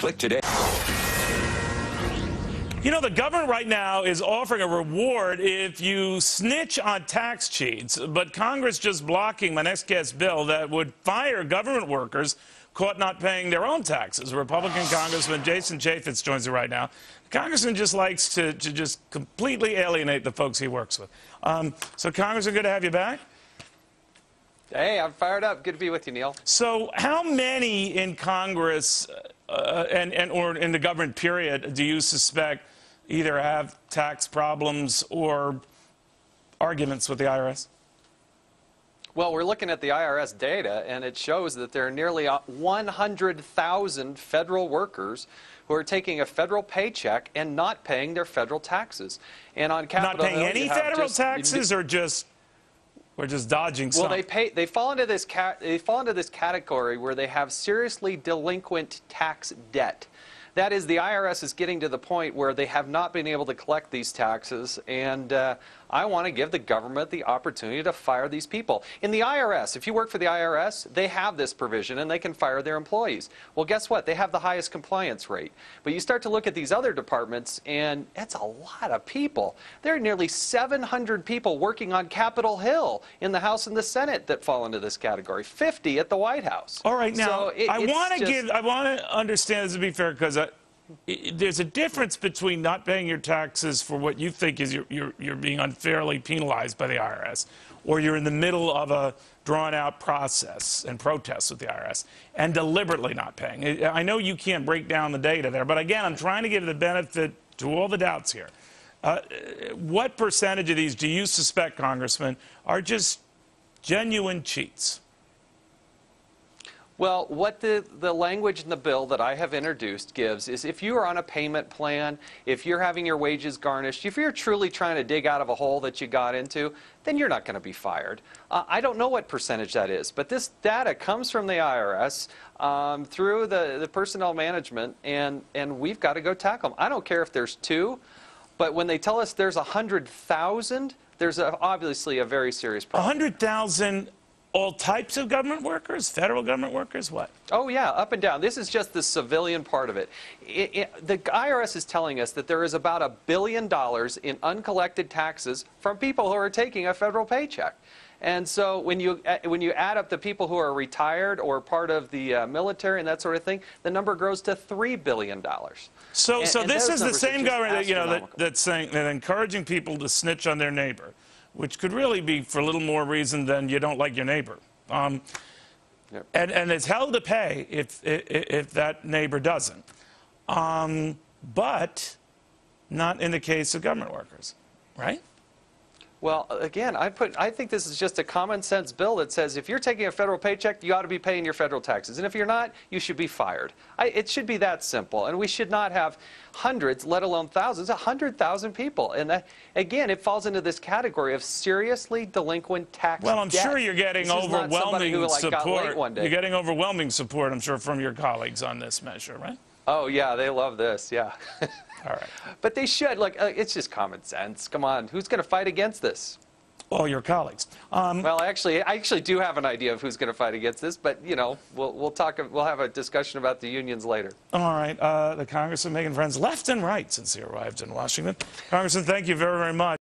Click today. You know, the government right now is offering a reward if you snitch on tax cheats, but Congress just blocking my next guest bill that would fire government workers caught not paying their own taxes. Republican Congressman Jason Chaffetz joins me right now. The congressman just likes to just completely alienate the folks he works with. So, Congressman, good to have you back. Hey, I'm fired up. Good to be with you, Neil. So how many in Congress or in the government period do you suspect either have tax problems or arguments with the IRS? Well, we're looking at the IRS data, and it shows that there are nearly 100,000 federal workers who are taking a federal paycheck and not paying their federal taxes. And on Capitol Hill, not paying any federal taxes, or just we're just dodging some? Well, they fall into this category where they have seriously delinquent tax debt. That is, the IRS is getting to the point where they have not been able to collect these taxes, and I want to give the government the opportunity to fire these people. In the IRS, if you work for the IRS, they have this provision, and they can fire their employees. Well, guess what? They have the highest compliance rate. But you start to look at these other departments, and it's a lot of people. There are nearly 700 people working on Capitol Hill in the House and the Senate that fall into this category, 50 at the White House. All right, now, I want to understand this to be fair, because there's a difference between not paying your taxes for what you think is you're being unfairly penalized by the IRS, or you're in the middle of a drawn-out process and protests with the IRS, and deliberately not paying. I know you can't break down the data there, but again, I'm trying to give the benefit to all the doubts here. What percentage of these do you suspect, Congressman, are just genuine cheats? Well, what the language in the bill that I have introduced gives is if you are on a payment plan, if you're having your wages garnished, if you're truly trying to dig out of a hole that you got into, then you're not going to be fired. I don't know what percentage that is, but this data comes from the IRS through the personnel management, and we've got to go tackle them. I don't care if there's 2, but when they tell us there's 100,000, there's obviously a very serious problem. 100,000 all types of government workers? Federal government workers? What? Oh, yeah, up and down. This is just the civilian part of it. The IRS is telling us that there is about $1 billion in uncollected taxes from people who are taking a federal paycheck. And so when you add up the people who are retired or part of the military and that sort of thing, the number grows to $3 billion. So this is the same government that's encouraging people to snitch on their neighbor, which could really be for a little more reason than you don't like your neighbor. Yep. And it's hell to pay if that neighbor doesn't. But not in the case of government workers, right? Well, again, I think this is just a common sense bill that says if you're taking a federal paycheck, you ought to be paying your federal taxes. And if you're not, you should be fired. It should be that simple. And we should not have hundreds, let alone thousands, 100,000 people. And that, again, it falls into this category of seriously delinquent tax debt. Well, I'm debt. sure you're getting overwhelming support. One day. You're getting overwhelming support, I'm sure, from your colleagues on this measure, right? Oh, yeah, they love this, yeah. All right. But they should. Look, it's just common sense. Come on. Who's going to fight against this? All your colleagues. Well, I actually do have an idea of who's going to fight against this, but, you know, we'll have a discussion about the unions later. All right. The Congressman making friends left and right since he arrived in Washington. Congressman, thank you very, very much.